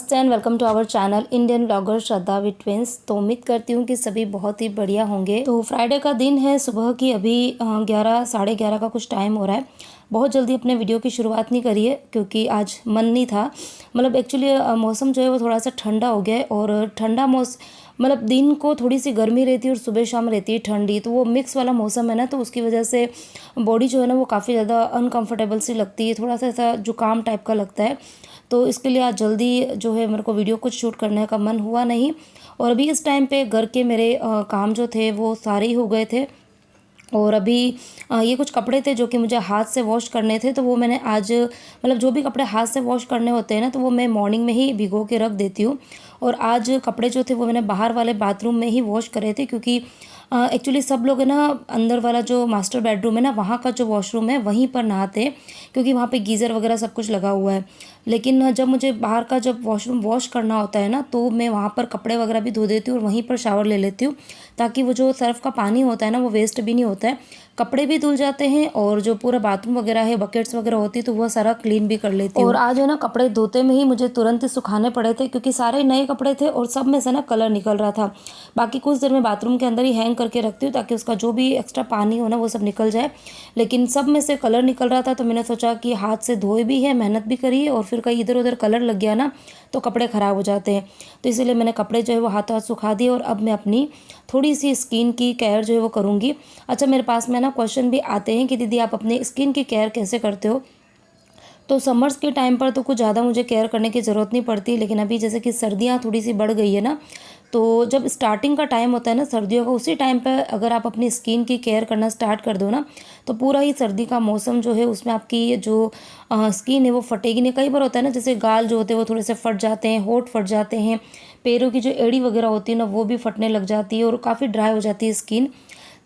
नमस्ते and welcome to our channel Indian blogger Shraddha with twins. तो उम्मीद करती हूँ कि सभी बहुत ही बढ़िया होंगे। तो फ्राइडे का दिन है, सुबह की अभी 11 साढ़े 11 का कुछ टाइम हो रहा है। बहुत जल्दी अपने वीडियो की शुरुआत नहीं करी है क्योंकि आज मन नहीं था। मतलब एक्चुअली मौसम जो है वो थोड़ा सा ठंडा हो गया है और ठंडा मतलब दिन को थोड़ी सी गर्मी रहती है और सुबह शाम रहती है ठंडी, तो वो मिक्स वाला मौसम है ना, तो उसकी वजह से बॉडी जो है ना वो काफ़ी ज़्यादा अनकंफर्टेबल सी लगती है, थोड़ा सा ऐसा जुकाम टाइप का लगता है। तो इसके लिए आज जल्दी जो है मेरे को वीडियो कुछ शूट करने का मन हुआ नहीं। और अभी इस टाइम पे घर के मेरे काम जो थे वो सारे ही हो गए थे। और अभी ये कुछ कपड़े थे जो कि मुझे हाथ से वॉश करने थे, तो वो मैंने आज मतलब जो भी कपड़े हाथ से वॉश करने होते हैं ना, तो वो मैं मॉर्निंग में ही भिगो के रख देती हूँ। और आज कपड़े जो थे वो मैंने बाहर वाले बाथरूम में ही वॉश करे थे क्योंकि एक्चुअली सब लोग है ना, अंदर वाला जो मास्टर बेडरूम है ना, वहाँ का जो वॉशरूम है वहीं पर नहाते हैं क्योंकि वहाँ पे गीज़र वगैरह सब कुछ लगा हुआ है। लेकिन जब मुझे बाहर का जब वॉशरूम वॉश करना होता है ना, तो मैं वहाँ पर कपड़े वगैरह भी धो देती हूँ और वहीं पर शावर ले लेती हूँ, ताकि वो जो सर्फ का पानी होता है ना वो वेस्ट भी नहीं होता है, कपड़े भी धुल जाते हैं और जो पूरा बाथरूम वगैरह है, बकेट्स वगैरह होती है, तो वह सारा क्लीन भी कर लेती हूँ। और आज है ना, कपड़े धोते में ही मुझे तुरंत ही सुखाने पड़े थे क्योंकि सारे नए कपड़े थे और सब में से ना कलर निकल रहा था। बाकी कुछ देर में बाथरूम के अंदर ही हैंग करके रखती हूँ ताकि उसका जो भी एक्स्ट्रा पानी हो ना वो सब निकल जाए, लेकिन सब में से कलर निकल रहा था। तो मैंने सोचा कि हाथ से धोए भी है, मेहनत भी करी है, और फिर कहीं इधर उधर कलर लग गया ना तो कपड़े ख़राब हो जाते हैं। तो इसीलिए मैंने कपड़े जो है वो हाथों हाथ सुखा दिए और अब मैं अपनी थोड़ी सी स्किन की केयर जो है वो करूँगी। अच्छा, मेरे पास में ना क्वेश्चन भी आते हैं कि दीदी आप अपने स्किन की केयर कैसे करते हो। तो समर्स के टाइम पर तो कुछ ज़्यादा मुझे केयर करने की ज़रूरत नहीं पड़ती, लेकिन अभी जैसे कि सर्दियाँ थोड़ी सी बढ़ गई है ना, तो जब स्टार्टिंग का टाइम होता है ना सर्दियों का, उसी टाइम पर अगर आप अपनी स्किन की केयर करना स्टार्ट कर दो ना, तो पूरा ही सर्दी का मौसम जो है उसमें आपकी जो स्किन है वो फटेगी नहीं। कई बार होता है ना, जैसे गाल जो होते हैं वो थोड़े से फट जाते हैं, होंठ फट जाते हैं, पैरों की जो एड़ी वगैरह होती है ना वो भी फटने लग जाती है और काफ़ी ड्राई हो जाती है स्किन।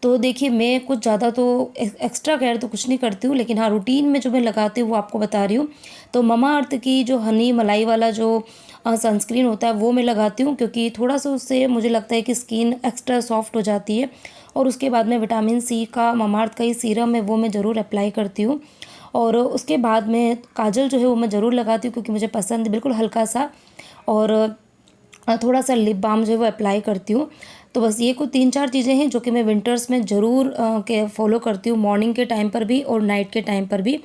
तो देखिए, मैं कुछ ज़्यादा तो एक्स्ट्रा केयर तो कुछ नहीं करती हूँ, लेकिन हाँ, रूटीन में जो मैं लगाती हूँ वो आपको बता रही हूँ। तो ममा अर्थ की जो हनी मलाई वाला जो सनस्क्रीन होता है वो मैं लगाती हूँ क्योंकि थोड़ा सा उससे मुझे लगता है कि स्किन एक्स्ट्रा सॉफ्ट हो जाती है। और उसके बाद में विटामिन सी का ममा अर्थ का ही सीरम है वो मैं ज़रूर अप्लाई करती हूँ। और उसके बाद में काजल जो है वो मैं ज़रूर लगाती हूँ क्योंकि मुझे पसंद है, बिल्कुल हल्का सा। और थोड़ा सा लिप बाम जो है वो अप्लाई करती हूँ। तो बस ये कुछ 3-4 चीज़ें हैं जो कि मैं विंटर्स में ज़रूर के फॉलो करती हूँ, मॉर्निंग के टाइम पर भी और नाइट के टाइम पर भी।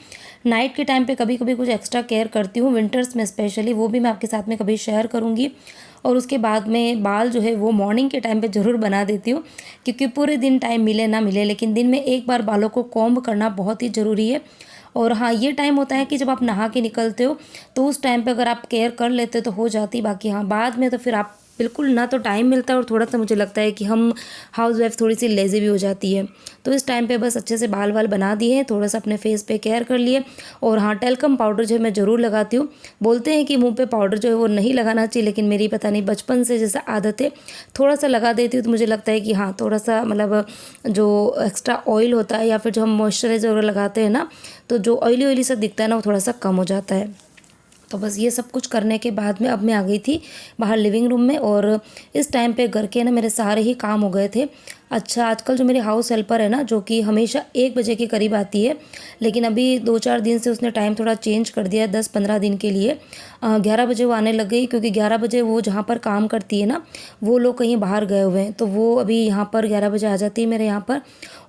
नाइट के टाइम पे कभी कभी कुछ एक्स्ट्रा केयर करती हूँ विंटर्स में स्पेशली, वो भी मैं आपके साथ में कभी शेयर करूँगी। और उसके बाद में बाल जो है वो मॉर्निंग के टाइम पे ज़रूर बना देती हूँ क्योंकि पूरे दिन टाइम मिले ना मिले, लेकिन दिन में एक बार बालों को कॉम्ब करना बहुत ही ज़रूरी है। और हाँ, ये टाइम होता है कि जब आप नहा के निकलते हो, तो उस टाइम पे अगर आप केयर कर लेते हो तो हो जाती। बाकी हाँ, बाद में तो फिर आप बिल्कुल ना तो टाइम मिलता है और थोड़ा सा मुझे लगता है कि हम हाउस वाइफ थोड़ी सी लेज़ी भी हो जाती है। तो इस टाइम पे बस अच्छे से बाल वाल बना दिए हैं, थोड़ा सा अपने फेस पे केयर कर लिए। और हाँ, टेल्कम पाउडर जो है मैं ज़रूर लगाती हूँ। बोलते हैं कि मुंह पे पाउडर जो है वो नहीं लगाना चाहिए, लेकिन मेरी पता नहीं बचपन से जैसा आदत है, थोड़ा सा लगा देती हूँ तो मुझे लगता है कि हाँ, थोड़ा सा मतलब जो एक्स्ट्रा ऑयल होता है या फिर जो हम मॉइस्चराइजर वगैरह लगाते हैं ना, तो जो ऑयली ऑयली सा दिखता है ना वो थोड़ा सा कम हो जाता है। तो बस ये सब कुछ करने के बाद में अब मैं आ गई थी बाहर लिविंग रूम में, और इस टाइम पे घर के ना मेरे सारे ही काम हो गए थे। अच्छा, आजकल जो मेरी हाउस हेल्पर है ना, जो कि हमेशा 1 बजे के करीब आती है, लेकिन अभी 2-4 दिन से उसने टाइम थोड़ा चेंज कर दिया है, 10-15 दिन के लिए 11 बजे वो आने लग गई क्योंकि 11 बजे वो जहाँ पर काम करती है ना, वो लोग कहीं बाहर गए हुए हैं, तो वो अभी यहाँ पर 11 बजे आ जाती है मेरे यहाँ पर।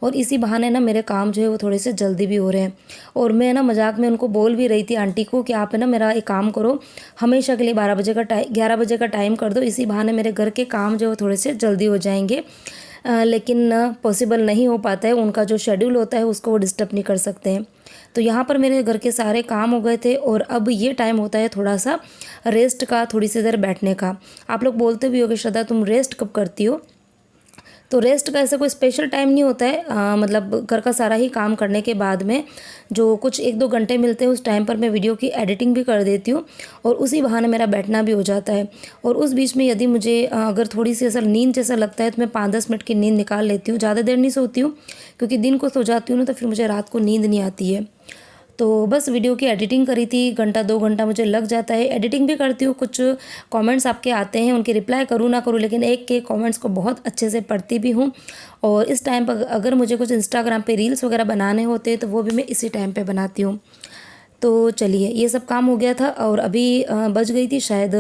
और इसी बहाने ना मेरे काम जो है वो थोड़े से जल्दी भी हो रहे हैं। और मैं ना मजाक में उनको बोल भी रही थी आंटी को कि आप है ना मेरा एक काम करो, हमेशा के लिए 11 बजे का टाइम कर दो, इसी बहाने मेरे घर के काम जो है थोड़े से जल्दी हो जाएंगे। लेकिन पॉसिबल नहीं हो पाता है, उनका जो शेड्यूल होता है उसको वो डिस्टर्ब नहीं कर सकते हैं। तो यहाँ पर मेरे घर के सारे काम हो गए थे और अब ये टाइम होता है थोड़ा सा रेस्ट का, थोड़ी सी देर बैठने का। आप लोग बोलते भी हो कि श्रद्धा तुम रेस्ट कब करती हो। तो रेस्ट का ऐसा कोई स्पेशल टाइम नहीं होता है, मतलब घर का सारा ही काम करने के बाद में जो कुछ 1-2 घंटे मिलते हैं उस टाइम पर मैं वीडियो की एडिटिंग भी कर देती हूँ और उसी बहाने मेरा बैठना भी हो जाता है। और उस बीच में यदि मुझे अगर थोड़ी सी ऐसा नींद जैसा लगता है तो मैं 5-10 मिनट की नींद निकाल लेती हूँ। ज़्यादा देर नहीं सोती हूँ क्योंकि दिन को सो जाती हूँ ना तो फिर मुझे रात को नींद नहीं आती है। तो बस वीडियो की एडिटिंग करी थी, 1-2 घंटा मुझे लग जाता है। एडिटिंग भी करती हूँ, कुछ कमेंट्स आपके आते हैं उनके रिप्लाई करूँ ना करूँ, लेकिन एक के कमेंट्स को बहुत अच्छे से पढ़ती भी हूँ। और इस टाइम पर अगर मुझे कुछ इंस्टाग्राम पे रील्स वगैरह बनाने होते हैं तो वो भी मैं इसी टाइम पे बनाती हूँ। तो चलिए ये सब काम हो गया था और अभी बज गई थी शायद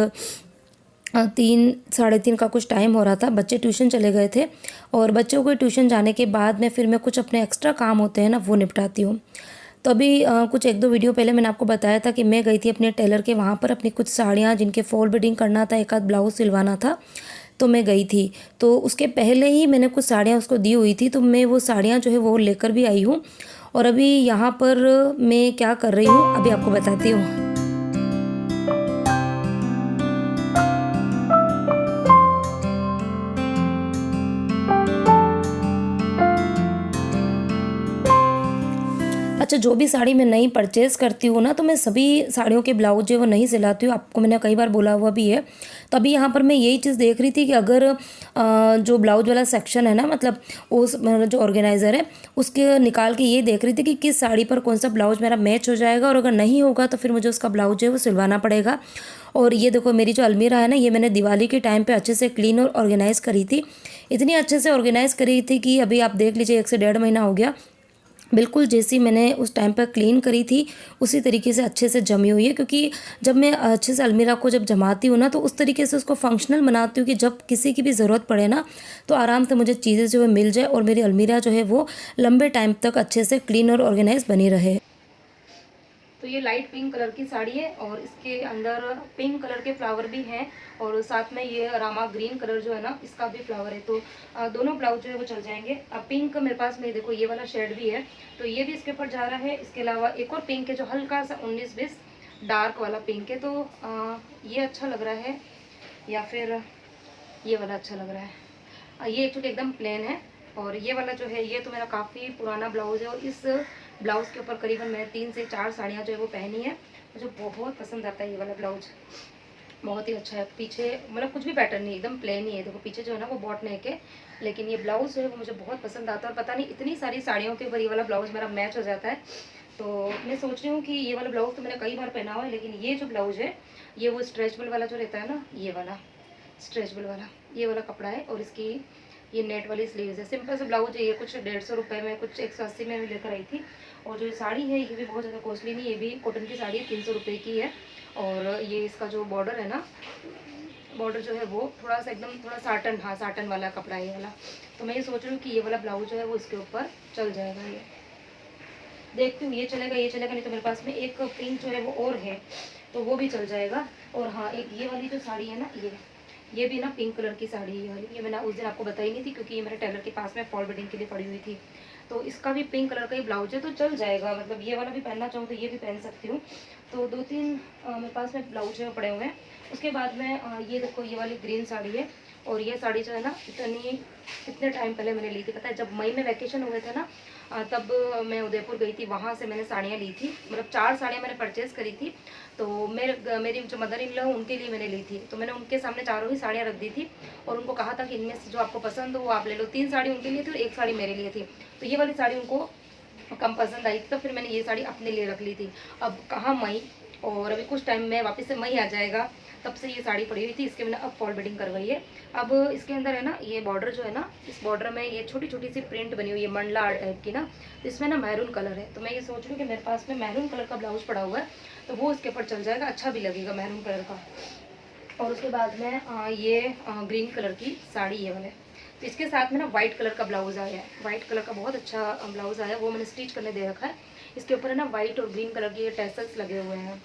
3 साढ़े 3 का कुछ टाइम हो रहा था। बच्चे ट्यूशन चले गए थे और बच्चों को ट्यूशन जाने के बाद में फिर मैं कुछ अपने एक्स्ट्रा काम होते हैं ना वो निपटाती हूँ। तो अभी कुछ 1-2 वीडियो पहले मैंने आपको बताया था कि मैं गई थी अपने टेलर के वहाँ पर अपनी कुछ साड़ियाँ जिनके फॉल बीडिंग करना था, एक आध ब्लाउज़ सिलवाना था, तो मैं गई थी। तो उसके पहले ही मैंने कुछ साड़ियाँ उसको दी हुई थी, तो मैं वो साड़ियाँ जो है वो लेकर भी आई हूँ और अभी यहाँ पर मैं क्या कर रही हूँ अभी आपको बताती हूँ। अच्छा, जो भी साड़ी मैं नई परचेज़ करती हूँ ना, तो मैं सभी साड़ियों के ब्लाउज जो है वो नहीं सिलाती हूँ, आपको मैंने कई बार बोला हुआ भी है। तो अभी यहाँ पर मैं यही चीज़ देख रही थी कि अगर जो ब्लाउज वाला सेक्शन है ना, मतलब उस जो ऑर्गेनाइज़र है उसके निकाल के ये देख रही थी कि किस साड़ी पर कौन सा ब्लाउज मेरा मैच हो जाएगा, और अगर नहीं होगा तो फिर मुझे उसका ब्लाउज जो है वो सिलवाना पड़ेगा। और ये देखो मेरी जो अलमीरा है ना, ये मैंने दिवाली के टाइम पे अच्छे से क्लीन और ऑर्गेनाइज़ करी थी। इतनी अच्छे से ऑर्गेनाइज़ करी थी कि अभी आप देख लीजिए 1 से 1.5 महीना हो गया, बिल्कुल जैसी मैंने उस टाइम पर क्लीन करी थी उसी तरीके से अच्छे से जमी हुई है। क्योंकि जब मैं अच्छे से अलमीरा को जब जमाती हूँ ना, तो उस तरीके से उसको फंक्शनल बनाती हूँ कि जब किसी की भी ज़रूरत पड़े ना, तो आराम से मुझे चीज़ें जो है मिल जाए और मेरी अलमीरा जो है वो लंबे टाइम तक अच्छे से क्लीन और ऑर्गेनाइज बनी रहे। तो ये लाइट पिंक कलर की साड़ी है और इसके अंदर पिंक कलर के फ्लावर भी हैं और साथ में ये रामा ग्रीन कलर जो है ना, इसका भी फ्लावर है। तो दोनों ब्लाउज जो है वो चल जाएंगे। अब पिंक मेरे पास में देखो ये वाला शेड भी है, तो ये भी इसके ऊपर जा रहा है। इसके अलावा एक और पिंक है जो हल्का सा 19-20 डार्क वाला पिंक है, तो ये अच्छा लग रहा है या फिर ये वाला अच्छा लग रहा है। ये एक्चुअली एकदम प्लेन है और ये वाला जो है ये तो मेरा काफ़ी पुराना ब्लाउज है और इस ब्लाउज़ के ऊपर करीबन मैंने 3 से 4 साड़ियाँ जो है वो पहनी है। मुझे बहुत पसंद आता है ये वाला ब्लाउज, बहुत ही अच्छा है। पीछे मतलब कुछ भी पैटर्न नहीं, एकदम प्लेन ही है। देखो पीछे जो है ना वो बॉट नेक है, लेकिन ये ब्लाउज़ जो है वो मुझे बहुत पसंद आता है और पता नहीं इतनी सारी साड़ियों के ऊपर ये वाला ब्लाउज़ मेरा मैच हो जाता है। तो मैं सोच रही हूँ कि ये वाला ब्लाउज़ तो मैंने कई बार पहना हुआ है, लेकिन ये जो ब्लाउज़ है ये वो स्ट्रेचबल वाला जो रहता है ना, ये वाला स्ट्रेचबल वाला ये वाला कपड़ा है और इसकी ये नेट वाली स्लीव्स है। सिंपल से ब्लाउज है, ये कुछ 150 रुपये में, कुछ 180 में भी लेकर आई थी। और जो साड़ी है ये भी बहुत ज़्यादा कॉस्टली नहीं, ये भी कॉटन की साड़ी है, 300 रुपये की है। और ये इसका जो बॉर्डर है ना, बॉर्डर जो है वो थोड़ा सा एकदम थोड़ा साटन, हाँ साटन वाला कपड़ा है ये वाला। तो मैं ये सोच रही हूँ कि ये वाला ब्लाउज जो है वो इसके ऊपर चल जाएगा। ये देखती हूँ ये चलेगा, ये चलेगा, नहीं तो मेरे पास में एक पिंक जो है वो और है तो वो भी चल जाएगा। और हाँ, एक ये वाली जो साड़ी है ना, ये भी ना पिंक कलर की साड़ी है वाली, ये मैंने उस दिन आपको बताई नहीं थी क्योंकि ये मेरे टेलर के पास में फॉल बीडिंग के लिए पड़ी हुई थी। तो इसका भी पिंक कलर का ही ब्लाउज है तो चल जाएगा, मतलब ये वाला भी पहनना चाहूँ तो ये भी पहन सकती हूँ। तो 2-3 मेरे पास में ब्लाउज है पड़े हुए हैं। उसके बाद में ये देखो ये वाली ग्रीन साड़ी है और ये साड़ी जो है ना कितने टाइम पहले मैंने ली थी पता है, जब मई में वैकेशन हुए थे ना, तब मैं उदयपुर गई थी, वहाँ से मैंने साड़ियाँ ली थी। मतलब 4 साड़ियाँ मैंने परचेज़ करी थी। तो मेरी जो मदर इन लॉ उनके लिए मैंने ली थी, तो मैंने उनके सामने चारों ही साड़ियाँ रख दी थी और उनको कहा था कि इनमें से जो आपको पसंद हो वो आप ले लो। 3 साड़ी उनके लिए थी और 1 साड़ी मेरे लिए थी। तो ये वाली साड़ी उनको कम पसंद आई थी तो फिर मैंने ये साड़ी अपने लिए रख ली थी। अब कहाँ मई, और अभी कुछ टाइम में वापस से मई आ जाएगा, तब से ये साड़ी पड़ी हुई थी, इसके मैंने अब फॉल बीडिंग करवाई है। अब इसके अंदर है ना ये बॉर्डर जो है ना, इस बॉर्डर में ये छोटी छोटी सी प्रिंट बनी हुई है मंडला आर्ट टाइप की ना, तो इसमें ना मैरून कलर है। तो मैं ये सोच रही हूँ कि मेरे पास में मैरून कलर का ब्लाउज पड़ा हुआ है तो वो इसके ऊपर चल जाएगा, अच्छा भी लगेगा मैरून कलर का। और उसके बाद में ये ग्रीन कलर की साड़ी ये वाले, तो इसके साथ में ना वाइट कलर का ब्लाउज़ आया है। वाइट कलर का बहुत अच्छा ब्लाउज़ आया है, वो मैंने स्टिच करने दे रखा है। इसके ऊपर है ना वाइट और ग्रीन कलर के टैसल्स लगे हुए हैं।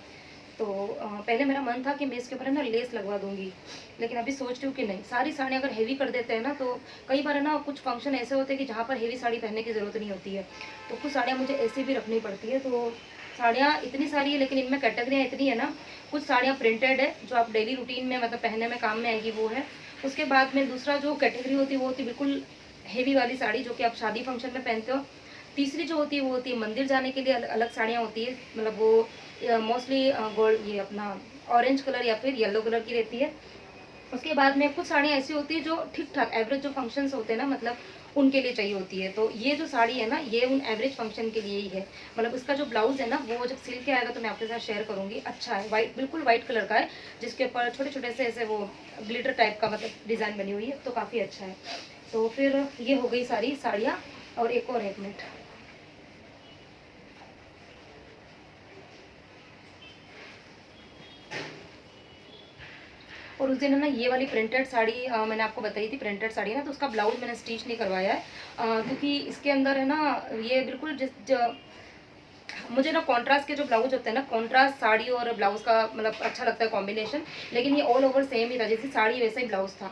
तो पहले मेरा मन था कि मैं इसके ऊपर है ना लेस लगवा दूंगी, लेकिन अभी सोच रही हूँ कि नहीं, सारी साड़ियाँ अगर हेवी कर देते हैं ना, तो कई बार है ना कुछ फंक्शन ऐसे होते हैं कि जहाँ पर हेवी साड़ी पहनने की ज़रूरत नहीं होती है, तो कुछ साड़ियाँ मुझे ऐसी भी रखनी पड़ती है। तो साड़ियाँ इतनी सारी है लेकिन इनमें कैटेगरियाँ इतनी है ना, कुछ साड़ियाँ प्रिंटेड है जो आप डेली रूटीन में मतलब पहनने में काम में आएगी वो है। उसके बाद में दूसरा जो कैटेगरी होती है वो होती है बिल्कुल हेवी वाली साड़ी जो कि आप शादी फंक्शन में पहनते हो। तीसरी जो होती है वो होती है मंदिर जाने के लिए अलग साड़ियाँ होती है, मतलब वो मोस्टली गोल्ड ये अपना ऑरेंज कलर या फिर येलो कलर की रहती है। उसके बाद में कुछ साड़ियाँ ऐसी होती है जो ठीक ठाक एवरेज जो फंक्शंस होते हैं ना, मतलब उनके लिए चाहिए होती है। तो ये जो साड़ी है ना ये उन एवरेज फंक्शन के लिए ही है। मतलब उसका जो ब्लाउज है ना वो जब सिल के आएगा तो मैं आपके साथ शेयर करूँगी। अच्छा है, वाइट बिल्कुल वाइट कलर का है जिसके ऊपर छोटे छोटे से ऐसे वो ग्लिटर टाइप का मतलब डिज़ाइन बनी हुई है, तो काफ़ी अच्छा है। तो फिर ये हो गई सारी साड़ियाँ। और एक और 1 मिनट, और उस दिन है ना ये वाली प्रिंटेड साड़ी मैंने आपको बताई थी, प्रिंटेड साड़ी ना, तो उसका ब्लाउज मैंने स्टिच नहीं करवाया है क्योंकि इसके अंदर है ना ये बिल्कुल मुझे ना कॉन्ट्रास्ट के जो ब्लाउज होते हैं ना, कॉन्ट्रास्ट साड़ी और ब्लाउज का मतलब अच्छा लगता है कॉम्बिनेशन, लेकिन ये ऑल ओवर सेम ही था, जैसी साड़ी वैसा ही ब्लाउज था।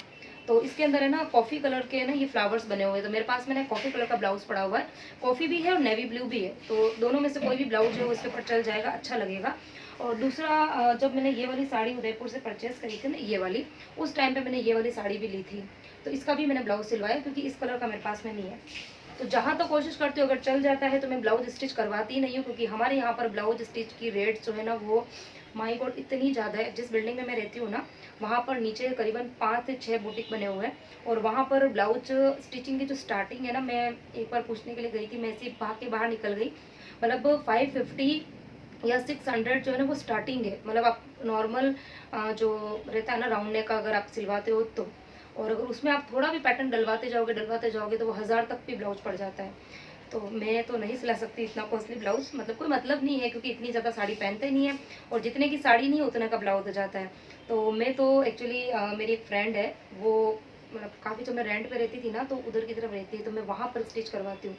तो इसके अंदर है ना कॉफ़ी कलर के ना ये फ्लावर्स बने हुए हैं, तो मेरे पास में ना कॉफ़ी कलर का ब्लाउज पड़ा हुआ है, कॉफ़ी भी है और नेवी ब्लू भी है, तो दोनों में से कोई भी ब्लाउज है वो इसके ऊपर चल जाएगा, अच्छा लगेगा। और दूसरा जब मैंने ये वाली साड़ी उदयपुर से परचेज़ करी थी ना ये वाली, उस टाइम पे मैंने ये वाली साड़ी भी ली थी, तो इसका भी मैंने ब्लाउज सिलवाया क्योंकि इस कलर का मेरे पास में नहीं है। तो जहाँ तो कोशिश करती हूँ अगर चल जाता है तो मैं ब्लाउज स्टिच करवाती ही नहीं हूँ, क्योंकि हमारे यहाँ पर ब्लाउज स्टिच की रेट जो है ना वो माई गॉड इतनी ज़्यादा है। जिस बिल्डिंग में मैं रहती हूँ ना वहाँ पर नीचे करीबन 5 से 6 बुटीक बने हुए हैं, और वहाँ पर ब्लाउज स्टिचिंग की जो स्टार्टिंग है ना, मैं एक बार पूछने के लिए गई थी, मैं ऐसे भाग के बाहर निकल गई, मतलब 550 या 600 जो है ना वो स्टार्टिंग है। मतलब आप नॉर्मल जो रहता है ना राउंड नेक का अगर आप सिलवाते हो तो, और अगर उसमें आप थोड़ा भी पैटर्न डलवाते जाओगे तो वो 1000 तक भी ब्लाउज पड़ जाता है। तो मैं तो नहीं सिला सकती इतना कॉस्टली ब्लाउज, मतलब कोई मतलब नहीं है क्योंकि इतनी ज़्यादा साड़ी पहनते नहीं है, और जितने की साड़ी नहीं उतने का ब्लाउज हो जाता है। तो मैं तो एक्चुअली मेरी एक फ्रेंड है, वो मतलब काफ़ी जब मैं रेंट पे रहती थी ना तो उधर की तरफ रहती है, तो मैं वहाँ पर स्टिच करवाती हूँ।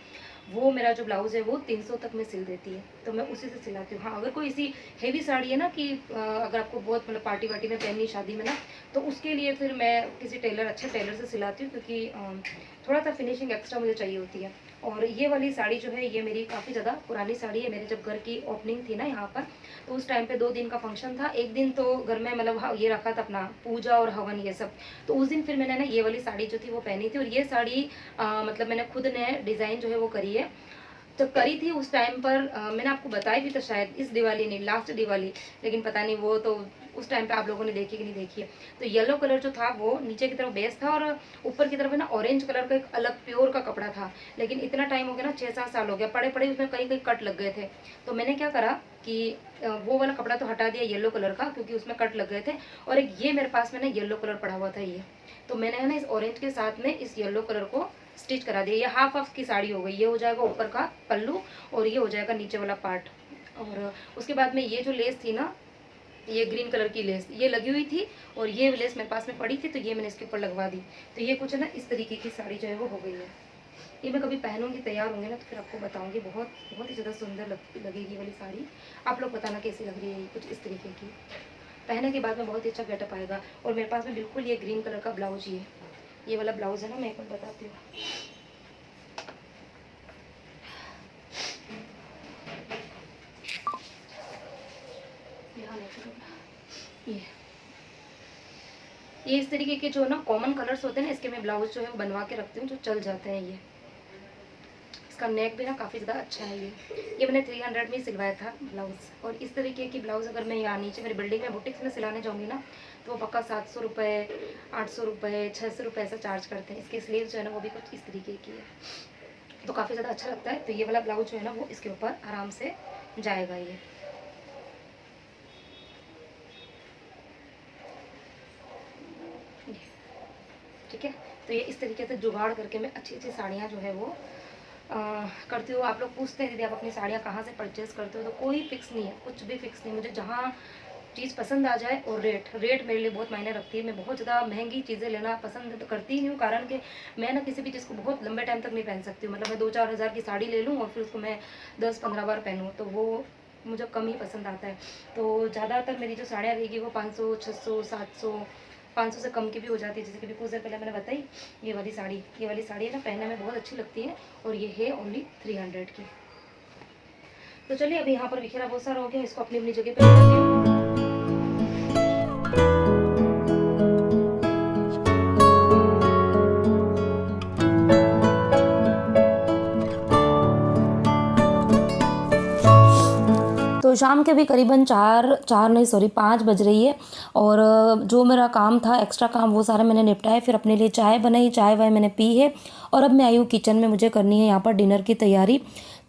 वो मेरा जो ब्लाउज़ है वो 300 तक में सिल देती है, तो मैं उसी से सिलाती हूँ। हाँ, अगर कोई ऐसी हेवी साड़ी है ना कि अगर आपको बहुत मतलब पार्टी वार्टी में पहननी शादी में ना, तो उसके लिए फिर मैं किसी टेलर अच्छे टेलर से सिलाती हूँ, क्योंकि थोड़ा सा फिनिशिंग एक्स्ट्रा मुझे चाहिए होती है। और ये वाली साड़ी जो है ये मेरी काफ़ी ज़्यादा पुरानी साड़ी है। मेरे जब घर की ओपनिंग थी ना यहाँ पर, तो उस टाइम पे 2 दिन का फंक्शन था। एक दिन तो घर में मतलब ये रखा था अपना पूजा और हवन ये सब, तो उस दिन फिर मैंने ना ये वाली साड़ी जो थी वो पहनी थी। और ये साड़ी मतलब मैंने खुद ने डिज़ाइन जो है वो करी है, तो करी थी उस टाइम पर मैंने आपको बताया भी था शायद इस दिवाली नहीं, लास्ट दिवाली, लेकिन पता नहीं वो तो उस टाइम पे आप लोगों ने देखी कि नहीं देखी है। तो येलो कलर जो था वो नीचे की तरफ बेस था, और ऊपर की तरफ है ना ऑरेंज कलर का एक अलग प्योर का कपड़ा था, लेकिन इतना टाइम हो गया ना, 6-7 साल हो गया, पड़े पड़े उसमें कई कई कट लग गए थे। तो मैंने क्या करा कि वो वाला कपड़ा तो हटा दिया येलो कलर का, क्योंकि उसमें कट लग गए थे, और एक ये मेरे पास में ना येलो कलर पड़ा हुआ था ये, तो मैंने है ना इस ऑरेंज के साथ में इस येलो कलर को स्टिच करा दिया। ये हाफ हाफ की साड़ी हो गई, ये हो जाएगा ऊपर का पल्लू और ये हो जाएगा नीचे वाला पार्ट। और उसके बाद में ये जो लेस थी ना, ये ग्रीन कलर की लेस ये लगी हुई थी, और ये लेस मेरे पास में पड़ी थी, तो ये मैंने इसके ऊपर लगवा दी। तो ये कुछ है ना इस तरीके की साड़ी जो है वो हो गई है। ये मैं कभी पहनूंगी, तैयार होंगे ना तो फिर आपको बताऊंगी। बहुत बहुत ही ज़्यादा सुंदर लगेगी वाली साड़ी। आप लोग बताना कैसी लग रही है, कुछ इस तरीके की पहनने के बाद में बहुत ही अच्छा गेटअप आएगा। और मेरे पास में बिल्कुल ये ग्रीन कलर का ब्लाउज ही है, ये वाला ब्लाउज है ना, मैं एक बार बताती हूँ। ये इस तरीके के जो ना कॉमन कलर्स होते हैं ना, इसके मैं ब्लाउज जो है वो बनवा के रखती हूँ, जो चल जाते हैं। ये इसका नेक भी ना काफ़ी ज़्यादा अच्छा है। ये मैंने 300 में सिलवाया था ब्लाउज़। और इस तरीके की ब्लाउज़ अगर मैं यहाँ नीचे मेरी बिल्डिंग में बुटीक में सिलाने जाऊँगी ना, तो वो पक्का 700 रुपये, 800 रुपये, 600 रुपये ऐसा चार्ज करते हैं। इसकी स्लीव जो है ना वो भी कुछ इस तरीके की है, तो काफ़ी ज़्यादा अच्छा लगता है। तो ये वाला ब्लाउज जो है ना वो इसके ऊपर आराम से जाएगा ये। ठीक है, तो ये इस तरीके से जुगाड़ करके मैं अच्छी अच्छी साड़ियाँ जो है वो करती हूँ। आप लोग पूछते हैं दीदी आप अपनी साड़ियाँ कहाँ से परचेज़ करते हो, तो कोई फिक्स नहीं है, कुछ भी फिक्स नहीं। मुझे जहाँ चीज़ पसंद आ जाए, और रेट मेरे लिए बहुत मायने रखती है। मैं बहुत ज़्यादा महंगी चीज़ें लेना पसंद तो करती ही नहीं हूँ, कारण कि मैं ना किसी भी चीज़ को बहुत लंबे टाइम तक नहीं पहन सकती हूँ। मतलब मैं 2-4 हज़ार की साड़ी ले लूँ और फिर उसको मैं 10-15 बार पहनूँ, तो वो मुझे कम ही पसंद आता है। तो ज़्यादातर मेरी जो साड़ियाँ रहेगी वो 500, 600, 700, 500 से कम की भी हो जाती है। जैसे कि भी कुछ देर पहले मैंने बताई ये वाली साड़ी है ना, पहनने में बहुत अच्छी लगती है, और ये है ओनली 300 की। तो चलिए अभी यहाँ पर बिखेरा बहुत सारा हो गया, इसको अपनी अपनी जगह पे रखती हूँ। तो शाम के भी करीबन 5 बज रही है, और जो मेरा काम था एक्स्ट्रा काम वो सारा मैंने निपटाया। फिर अपने लिए चाय बनाई, चाय वाय मैंने पी है, और अब मैं आई हूँ किचन में। मुझे करनी है यहाँ पर डिनर की तैयारी।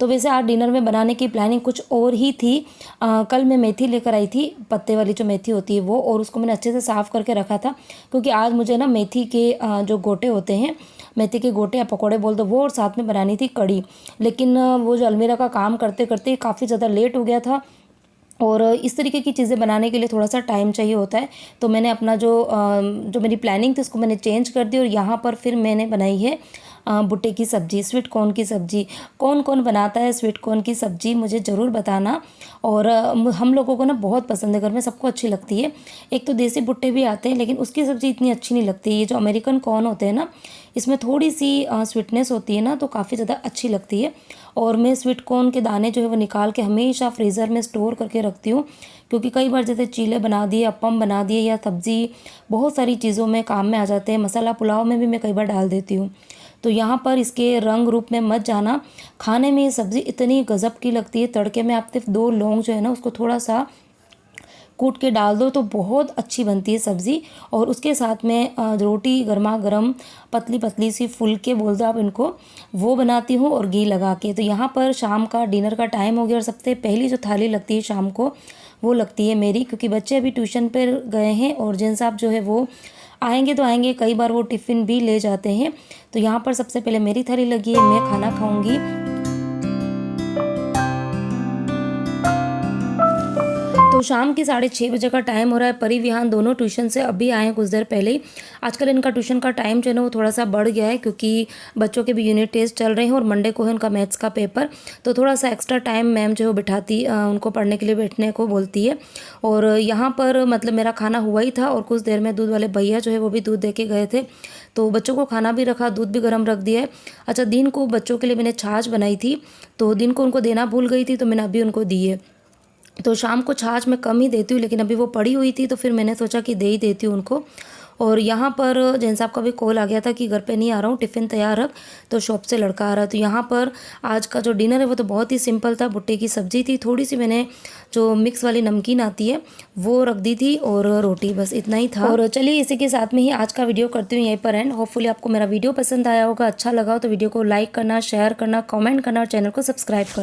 तो वैसे आज डिनर में बनाने की प्लानिंग कुछ और ही थी। कल मैं मेथी लेकर आई थी, पत्ते वाली जो मेथी होती है वो, और उसको मैंने अच्छे से साफ़ करके रखा था, क्योंकि आज मुझे ना मेथी के जो गोटे होते हैं, मेथी के गोटे या पकौड़े बोल दो, वो, और साथ में बनानी थी कड़ी। लेकिन वो जो अलमीरा का काम करते करते काफ़ी ज़्यादा लेट हो गया था, और इस तरीके की चीज़ें बनाने के लिए थोड़ा सा टाइम चाहिए होता है। तो मैंने अपना जो मेरी प्लानिंग थी उसको मैंने चेंज कर दी और यहाँ पर फिर मैंने बनाई है भुट्टे की सब्ज़ी, स्वीट कॉर्न की सब्ज़ी। कौन कौन बनाता है स्वीट कॉर्न की सब्ज़ी मुझे ज़रूर बताना। और हम लोगों को ना बहुत पसंद है, घर में सबको अच्छी लगती है। एक तो देसी भुट्टे भी आते हैं लेकिन उसकी सब्ज़ी इतनी अच्छी नहीं लगती। ये जो अमेरिकन कॉर्न होते हैं ना, इसमें थोड़ी सी स्वीटनेस होती है ना, तो काफ़ी ज़्यादा अच्छी लगती है। और मैं स्वीट कॉर्न के दाने जो है वो निकाल के हमेशा फ्रीज़र में स्टोर करके रखती हूँ, क्योंकि कई बार जैसे चीले बना दिए, अप्पम बना दिए या सब्ज़ी, बहुत सारी चीज़ों में काम में आ जाते हैं। मसाला पुलाव में भी मैं कई बार डाल देती हूँ। तो यहाँ पर इसके रंग रूप में मत जाना, खाने में ये सब्ज़ी इतनी गज़ब की लगती है। तड़के में आप सिर्फ 2 लौंग जो है ना उसको थोड़ा सा कूट के डाल दो तो बहुत अच्छी बनती है सब्ज़ी। और उसके साथ में रोटी गर्मा गर्म पतली पतली सी फुलके बोल दो आप इनको, वो बनाती हूँ और घी लगा के। तो यहाँ पर शाम का डिनर का टाइम हो गया और सबसे पहली जो थाली लगती है शाम को वो लगती है मेरी, क्योंकि बच्चे अभी ट्यूशन पर गए हैं और जिन साहब जो है वो आएंगे तो आएंगे, कई बार वो टिफ़िन भी ले जाते हैं। तो यहाँ पर सबसे पहले मेरी थाली लगी है, मैं खाना खाऊंगी। तो शाम की 6:30 बजे का टाइम हो रहा है। परी विहान दोनों ट्यूशन से अभी आए हैं कुछ देर पहले ही। आजकल इनका ट्यूशन का टाइम जो है ना वो थोड़ा सा बढ़ गया है, क्योंकि बच्चों के भी यूनिट टेस्ट चल रहे हैं और मंडे को है उनका मैथ्स का पेपर। तो थोड़ा सा एक्स्ट्रा टाइम मैम जो है वो बिठाती उनको पढ़ने के लिए बैठने को बोलती है। और यहाँ पर मतलब मेरा खाना हुआ ही था और कुछ देर में दूध वाले भैया जो है वो भी दूध दे के गए थे। तो बच्चों को खाना भी रखा, दूध भी गर्म रख दिया है। अच्छा, दिन को बच्चों के लिए मैंने छाछ बनाई थी, तो दिन को उनको देना भूल गई थी, तो मैंने अभी उनको दी है। तो शाम को छाछ मैं कम ही देती हूँ, लेकिन अभी वो पड़ी हुई थी तो फिर मैंने सोचा कि दे ही देती हूँ उनको। और यहाँ पर जैन साहब का भी कॉल आ गया था कि घर पे नहीं आ रहा हूँ, टिफ़िन तैयार रख, तो शॉप से लड़का आ रहा है। तो यहाँ पर आज का जो डिनर है वो तो बहुत ही सिंपल था। भुट्टे की सब्ज़ी थी, थोड़ी सी मैंने जो मिक्स वाली नमकीन आती है वो रख दी थी और रोटी, बस इतना ही था। और चलिए इसी के साथ में ही आज का वीडियो करती हूँ यहीं पर एंड। होपफुली आपको मेरा वीडियो पसंद आया होगा, अच्छा लगा हो तो वीडियो को लाइक करना, शेयर करना, कॉमेंट करना और चैनल को सब्सक्राइब करना।